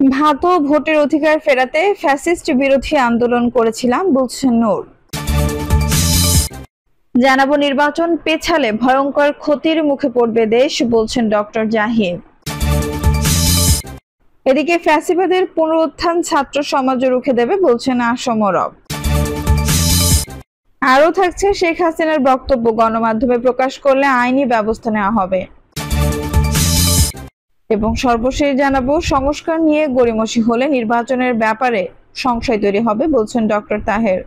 ভাত ও ভোটের অধিকার ফেরাতে ফ্যাসিস্ট বিরোধী আন্দোলন করেছিলাম বলছেন নূর। জানাবো নির্বাচন পেছালে ভয়ঙ্কর ক্ষতির মুখে পড়বে দেশ বলছেন ডক্টর জাহিদ। এদিকে ফ্যাসিবাদের পুনরুত্থান ছাত্র সমাজ রুখে দেবে বলছেন আসম রব। আরও থাকছে শেখ হাসিনার বক্তব্য গণমাধ্যমে প্রকাশ করলে আইনি ব্যবস্থা নেওয়া হবে। এবং সর্বশেষ জানাবো সংস্কার নিয়ে গড়িমসি হলে নির্বাচনের ব্যাপারে সংশয় তৈরি হবে বলছেন ডক্টর তাহের।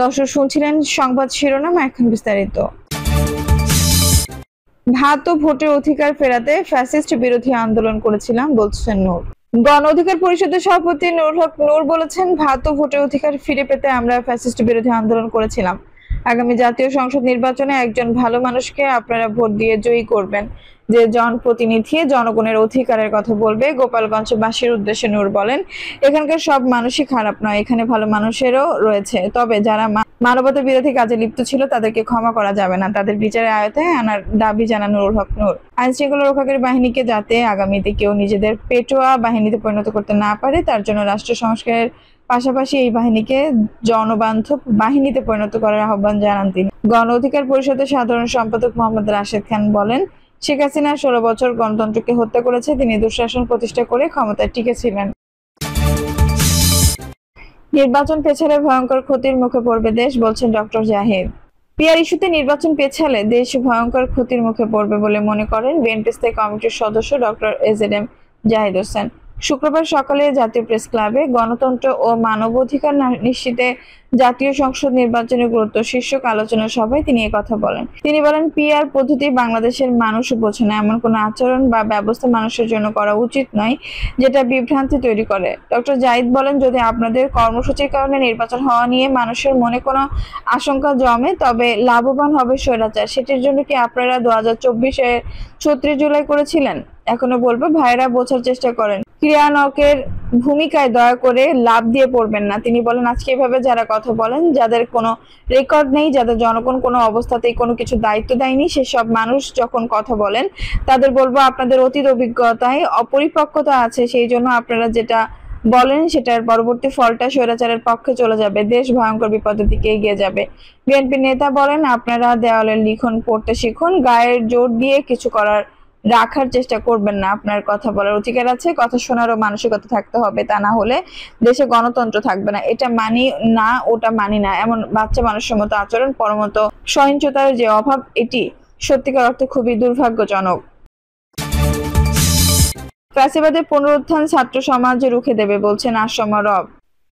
দর্শক শুনছিলেন সংবাদ শিরোনাম, এখন বিস্তারিত। ভাত ও ভোটের অধিকার ফেরাতে ফ্যাসিস্ট বিরোধী আন্দোলন করেছিলাম বলছেন নূর। গণ অধিকার পরিষদের সভাপতি নুরুল হক নূর বলেছেন, ভাত ও ভোটের অধিকার ফিরে পেতে আমরা ফ্যাসিস্ট বিরোধী আন্দোলন করেছিলাম। আগামী জাতীয় সংসদ নির্বাচনে একজন ভালো মানুষকে আপনারা ভোট দিয়ে জয়ী করবেন, যে জনপ্রতিনিধি জনগণের অধিকারের কথা বলবে। গোপালগঞ্জবাসীর উদ্দেশ্যে নূর বলেন, এখানকার সব মানুষই খারাপ নয়, এখানে ভালো মানুষেরও রয়েছে। তবে যারা মানবতা বিরোধী কাজে লিপ্ত ছিল তাদেরকে ক্ষমা করা যাবে না, তাদের বিচারের আয়তায় আনার দাবি জানান নুরুল হক নূর। আইন শৃঙ্খলা রক্ষাকারী বাহিনীকে যাতে আগামীতে কেউ নিজেদের পেটোয়া বাহিনীতে পরিণত করতে না পারে, তার জন্য রাষ্ট্র সংস্কারের পাশাপাশি এই বাহিনীকে জনবান্ধব বাহিনীতে পরিণত করার আহ্বান জানান তিনি। গণ অধিকার পরিষদের সাধারণ সম্পাদক মোহাম্মদ রাশেদ খান বলেন, শেখ হাসিনা 16 বছর গণতন্ত্রকে হত্যা করেছে, তিনি দুঃশাসন প্রতিষ্ঠা করে ক্ষমতায় টিকেছিলেন। নির্বাচন পেছালে ভয়ঙ্কর ক্ষতির মুখে পড়বে দেশ বলছেন ডক্টর জাহিদ। পিআর ইস্যুতে নির্বাচন পেছালে দেশ ভয়ঙ্কর ক্ষতির মুখে পড়বে বলে মনে করেন বিএনপি স্থায়ী কমিটির সদস্য ডক্টর এজেডএম জাহিদ হোসেন। শুক্রবার সকালে জাতীয় প্রেস ক্লাবে গণতন্ত্র ও মানবাধিকার নিশ্চিতে জাতীয় সংসদ নির্বাচনের গুরুত্ব শীর্ষক আলোচনা সভায় তিনি কথা বলেন। তিনি বলেন, পিআর পদ্ধতি বাংলাদেশের মানুষ বোঝে না, এমন কোনো আচরণ বা ব্যবস্থা মানুষের জন্য করা উচিত নয় যেটা বিভ্রান্তি তৈরি করে। ডক্টর জাহিদ বলেন, যদি আপনাদের কর্মসূচির কারণে নির্বাচন হওয়া নিয়ে মানুষের মনে কোনো আশঙ্কা জমে, তবে লাভবান হবে স্বৈরাচার। সেটির জন্য কি আপনারা 2024-এর 36 জুলাই করেছিলেন? এখনো বলবো, ভাইরা বোঝার চেষ্টা করেন, ক্রিয়ানকের ভূমিকায় দয়া করে লাভ দিয়ে পড়বেন না। তিনি বলেন, আজকে এভাবে যারা কথা বলেন, যাদের কোনো রেকর্ড নেই, যাদের জনগণ কোনো অবস্থাতেই কোনো কিছু দায়িত্ব দেয়নি, সেসব মানুষ যখন কথা বলেন, তাদের বলবো আপনাদের অতীত অভিজ্ঞতায় অপরিপক্কতা আছে, সেই জন্য আপনারা যেটা বলেন সেটার পরবর্তী ফলটা স্বৈরাচারের পক্ষে চলে যাবে, দেশ ভয়ঙ্কর বিপদের দিকে এগিয়ে যাবে। বিএনপি নেতা বলেন, আপনারা দেওয়ালের লিখন পড়তে শিখুন, গায়ের জোর দিয়ে কিছু রাখার চেষ্টা করবেন না। আপনার কথা বলার অধিকার আছে, কথা শোনারও মানসিকতা থাকতে হবে, তা না হলে দেশে গণতন্ত্র থাকবে না। এটা মানি না, ওটা মানি না, এমন বাচ্চা মানুষের মতো আচরণ, পরমত সহিংসতার যে অভাব, এটি সত্যিকার অর্থে খুবই দুর্ভাগ্যজনক। ফ্যাসিবাদের পুনরুত্থান ছাত্র সমাজ রুখে দেবে বলছেন আসম রব।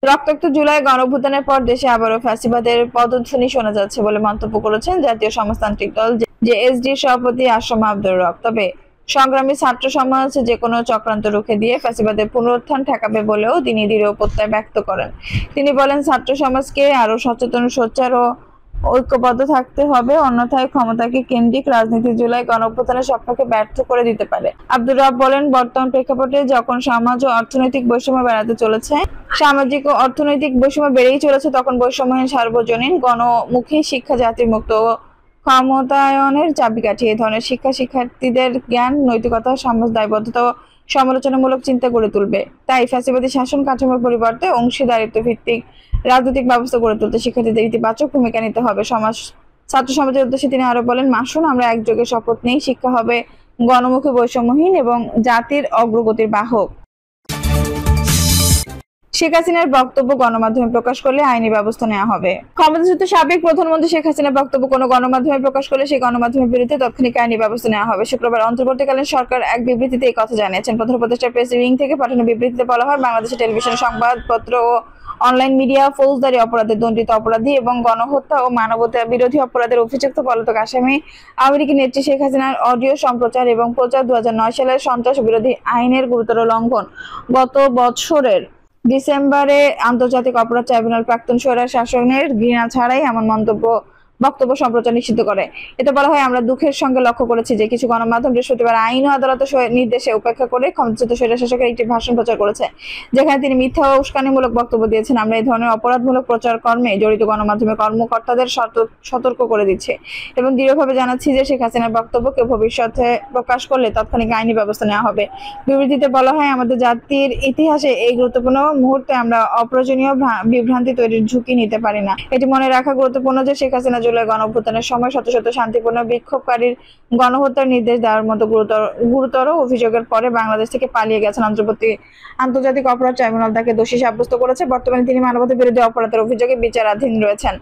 রক্তাক্ত জুলাই গণঅভ্যুত্থানের পর দেশে আবারও ফ্যাসিবাদের পদধ্বনি শোনা যাচ্ছে বলে মন্তব্য করেছেন জাতীয় সমাজতান্ত্রিক দল জেএসডির সভাপতি আসম আব্দুর রব। তবে সংগ্রামী ছাত্র সমাজ যে কোনো চক্রান্ত রুখে দিয়ে ফ্যাসিবাদের পুনরুত্থান ঠেকাবে বলেও তিনি দৃঢ় প্রত্যয় ব্যক্ত করেন। তিনি বলেন, ছাত্র সমাজকে আরো সচেতন, সোচ্চার ও ঐক্যবদ্ধ থাকতে হবে, অন্যথায় ক্ষমতাকে কেন্দ্রিক রাজনীতি জুলাই গণঅভ্যুত্থানের স্বপ্নকে ব্যর্থ করে দিতে পারে। আব্দুর রব বলেন, বর্তমান প্রেক্ষাপটে যখন সমাজ ও অর্থনৈতিক বৈষম্য বেড়াতে চলেছে, সামাজিক ও অর্থনৈতিক বৈষম্য বেড়েই চলেছে, তখন বৈষম্যহীন সার্বজনীন গণমুখী শিক্ষা জাতির মুক্ত ও ক্ষমতায়নের চাবিকাঠি। এই ধরনের শিক্ষা শিক্ষার্থীদের জ্ঞান, নৈতিকতা, সমাজ দায়বদ্ধতা ও সমালোচনামূলক চিন্তা গড়ে তুলবে। তাই ফ্যাসিবাদী শাসন কাঠামোর পরিবর্তে অংশীদারিত্ব ভিত্তিক রাজনৈতিক ব্যবস্থা গড়ে তুলতে শিক্ষার্থীদের ইতিবাচক ভূমিকা নিতে হবে। ছাত্র সমাজের উদ্দেশ্যে তিনি আরো বলেন, আসুন আমরা একযোগে শপথ নেই, শিক্ষা হবে গণমুখী, বৈষম্যহীন এবং জাতির অগ্রগতির বাহক। শেখ হাসিনার বক্তব্য গণমাধ্যমে প্রকাশ করলে আইনি ব্যবস্থা নেওয়া হবে। ক্ষমতাচ্যুত সাবেক প্রধানমন্ত্রী শেখ হাসিনার বক্তব্য কোনো গণমাধ্যমে প্রকাশ করলে সেই গণমাধ্যমের বিরুদ্ধে তাৎক্ষণিক আইনি ব্যবস্থা নেওয়া হবে। শুক্রবার অন্তর্বর্তীকালীন সরকার এক বিবৃতিতে এই কথা জানিয়েছেন। প্রধান উপদেষ্টা প্রেস উইং থেকে পাঠানো বিবৃতিতে বলা হয়, বাংলাদেশের টেলিভিশন, সংবাদপত্র ও অনলাইন মিডিয়া ফৌজদারি অপরাধে দণ্ডিত অপরাধী এবং গণহত্যা ও মানবতা বিরোধী অপরাধের অভিযুক্ত পলাতক আসামি আওয়ামী নেত্রী শেখ হাসিনার অডিও সম্প্রচার এবং প্রচার 2009 সালের সন্ত্রাস বিরোধী আইনের গুরুতর লঙ্ঘন। গত বছরের ডিসেম্বরে আন্তর্জাতিক অপরাধ ট্রাইব্যুনাল প্রাক্তন স্বৈরাচার শাসনের ঘৃণা ছাড়াই এমন মন্তব্য বক্তব্য সম্প্রচার নিষিদ্ধ করে। এতে বলা হয়, আমরা দুঃখের সঙ্গে লক্ষ্য করেছি যে কিছু গণমাধ্যম বৃহস্পতিবার আইন ও আদালতের নির্দেশে উপেক্ষা করে ক্ষমতাচ্যুত স্বৈরশাসকের একটি ভাষণ প্রচার করেছে, যেখানে তিনি মিথ্যা ও উস্কানিমূলক বক্তব্য দিয়েছেন। আমরা এই ধরনের অপরাধমূলক প্রচার কর্মে জড়িত গণমাধ্যমের কর্মকর্তাদের সতর্ক করে দিচ্ছি এবং দৃঢ়ভাবে জানাচ্ছি যে শেখ হাসিনার বক্তব্য কেউ ভবিষ্যতে প্রকাশ করলে তাৎক্ষণিক আইনি ব্যবস্থা নেওয়া হবে। বিবৃতিতে বলা হয়, আমাদের জাতির ইতিহাসে এই গুরুত্বপূর্ণ মুহূর্তে আমরা অপ্রয়োজনীয় বিভ্রান্তি তৈরির ঝুঁকি নিতে পারি না। এটি মনে রাখা গুরুত্বপূর্ণ যে শেখ হাসিনা জুলাই গণঅভ্যুত্থানের সময় শত শত শান্তিপূর্ণ বিক্ষোভকারীর গণহত্যার নির্দেশ দেওয়ার মতো গুরুতর অভিযোগের পরে বাংলাদেশ থেকে পালিয়ে গেছেন। আন্তর্জাতিক অপরাধ ট্রাইব্যুনাল তাকে দোষী সাব্যস্ত করেছে। বর্তমানে তিনি মানবতা বিরোধী অপরাধের অভিযোগে বিচারাধীন রয়েছেন।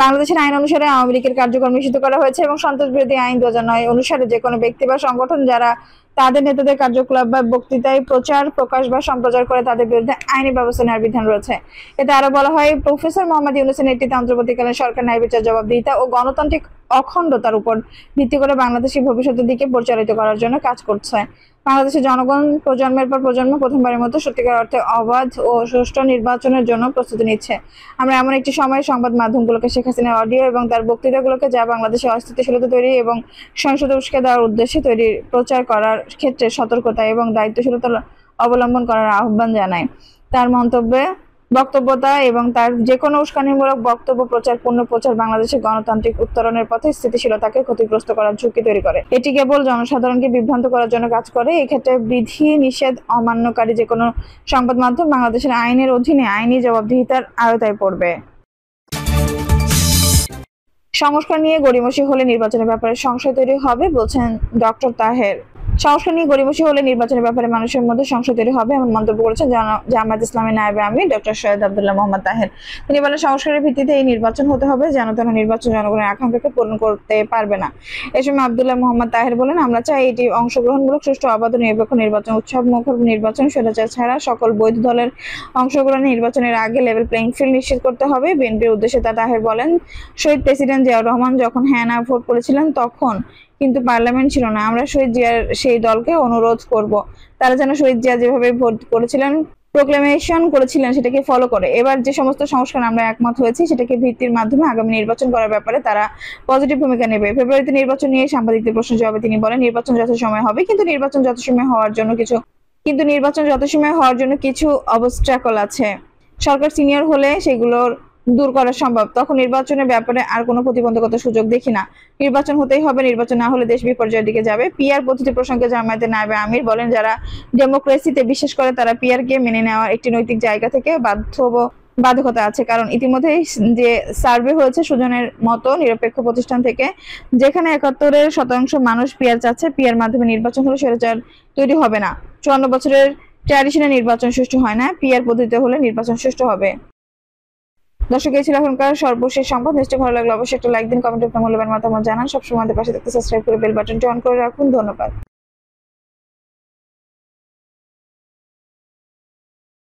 বাংলাদেশের আইন অনুসারে আওয়ামী লীগের কার্যক্রম নিষিদ্ধ করা হয়েছে এবং সন্ত্রাস বিরোধী আইন 2009 অনুসারে যে কোনো ব্যক্তি বা সংগঠন যারা তাদের নেতাদের কার্যকলাপ বা বক্তৃতায় প্রচার, প্রকাশ বা সম্প্রচার করে তাদের বিরুদ্ধে আইনি ব্যবস্থা নেওয়ার বিধান রয়েছে। এতে আরো বলা হয়, প্রফেসর মোহাম্মদ ইউনূসের নেতৃত্বে অন্তর্বর্তীকালীন সরকার ন্যায় বিচার, জবাবদিহিতা ও গণতান্ত্রিক অখণ্ডতার উপর ভিত্তি করে বাংলাদেশের ভবিষ্যতের দিকে পরিচালিত করার জন্য কাজ করছে। বাংলাদেশের জনগণ প্রজন্মের পর প্রজন্ম প্রথমবারের মতো সত্যিকার অর্থে অবাধ ও সুষ্ঠু নির্বাচনের জন্য প্রস্তুতি নিচ্ছে। আমরা এমন একটি সময়ে সংবাদ মাধ্যমগুলোকে শেখ হাসিনার অডিও এবং তার বক্তৃতাগুলোকে, যা বাংলাদেশের অস্থিতিশীলতা তৈরি এবং সহিংসতা উস্কে দেওয়ার উদ্দেশ্যে তৈরি, প্রচার করার ক্ষেত্রে সতর্কতা এবং দায়িত্বশীলতা অবলম্বন করার আহ্বান জানায়। তার বক্তব্যতা এবং তার যে কোনো উস্কানিমূলক বক্তব্য প্রচার বাংলাদেশের গণতান্ত্রিক উত্তরণের পথে স্থিতিশীলতাকে ক্ষতিগ্রস্ত করার ঝুঁকি তৈরি করে। এটি কেবল জনসাধারণকে বিভ্রান্ত করার জন্য কাজ করে। এই ক্ষেত্রে বিধি নিষেধ অমান্যকারী যে কোনো সংবাদ মাধ্যম বাংলাদেশের আইনের অধীনে আইনি জবাবদিহিতার আওতায় পড়বে। সংস্কার নিয়ে গড়িমসি হলে নির্বাচনের ব্যাপারে সংশয় তৈরি হবে বলছেন ডক্টর তাহের। সংস্কার নিয়ে গড়িমসি হলে নির্বাচনের ব্যাপারে মানুষের মধ্যে সংশয় তৈরি হবে এমন মন্তব্য করেছেন জামায়াত ইসলামী নায়েবে আমির ডক্টর সৈয়দ আব্দুল্লাহ মোহাম্মদ তাহের। তিনি বলেন, সংস্কারের ভিত্তিতে এই নির্বাচন হতে হবে, যেন তেন নির্বাচন জনগণের আকাঙ্ক্ষাকে পূরণ করতে পারবে না। এ সময় আব্দুল্লাহ মোহাম্মদ তাহের বলেন, আমরা চাই এটি অংশগ্রহণমূলক, সুষ্ঠু, অবাধ ও নিরপেক্ষ নির্বাচন, উৎসবমুখর নির্বাচন, স্বৈরাচার ছাড়া সকল বৈধ দলের অংশগ্রহণে নির্বাচনের আগে লেভেল প্লেইং ফিল্ড নিশ্চিত করতে হবে। বিএনপির উদ্দেশ্যে তাহের বলেন, শহীদ প্রেসিডেন্ট জিয়াউর রহমান যখন হ্যাঁ না ভোট করেছিলেন তখন কিন্তু পার্লামেন্ট ছিল না। আমরা শহীদ জিয়ার সেই দলকে অনুরোধ করব, তারা যেন শহীদ জিয়া যেভাবে ভোট করেছিলেন, প্রোক্লেমেশন করেছিলেন, সেটাকে ফলো করে এবার যে সমস্ত সংস্কার আমরা একমত হয়েছি সেটাকে ভিত্তির মাধ্যমে আগামী নির্বাচন করার ব্যাপারে তারা পজিটিভ ভূমিকা নেবে। ফেব্রুয়ারিতে নির্বাচন নিয়ে সাংবাদিকদের প্রশ্নের জবাবে তিনি বলেন, নির্বাচন যথাসময়ে হবে, কিন্তু নির্বাচন যথাসময়ে হওয়ার জন্য কিছু অবস্ট্রাকল আছে। সরকার সিনিয়র হলে সেগুলোর দূর করা সম্ভব। তখন নির্বাচনের ব্যাপারে আর কোনো প্রতিবন্ধকতার সুযোগ দেখি না। নির্বাচন হতেই হবে, নির্বাচন না হলে দেশ বিপর্যয়ের দিকে যাবে। পিআর পদ্ধতি প্রসঙ্গে জামায়াতের নায়েবে আমির বলেন, যারা ডেমোক্রেসিতে বিশ্বাস করে তারা পিআরকে মেনে নেওয়ার একটি নৈতিক জায়গা থেকে বাধ্যকতা আছে। কারণ ইতিমধ্যেই যে সার্ভে হয়েছে সুজনের মতো নিরপেক্ষ প্রতিষ্ঠান থেকে, যেখানে ৭১% মানুষ পিআর চাচ্ছে। পিআর মাধ্যমে নির্বাচন হলে স্বৈরাচার তৈরি হবে না। ৫৪ বছরের ট্র্যাডিশনে নির্বাচন সুষ্ঠু হয় না, পিআর পদ্ধতিতে হলে নির্বাচন সুষ্ঠু হবে। দর্শক, এই ছিল এখনকার সর্বশেষ সংবাদ। নিশ্চয়ই ভালো লাগলো, অবশ্যই একটা লাইক দিন, কমেন্টে আপনার মূল্যবান মতামত জানান। সবসময় আমাদের পাশে থাকতে সাবস্ক্রাইব করে বেল বাটনটি অন করে রাখুন। ধন্যবাদ।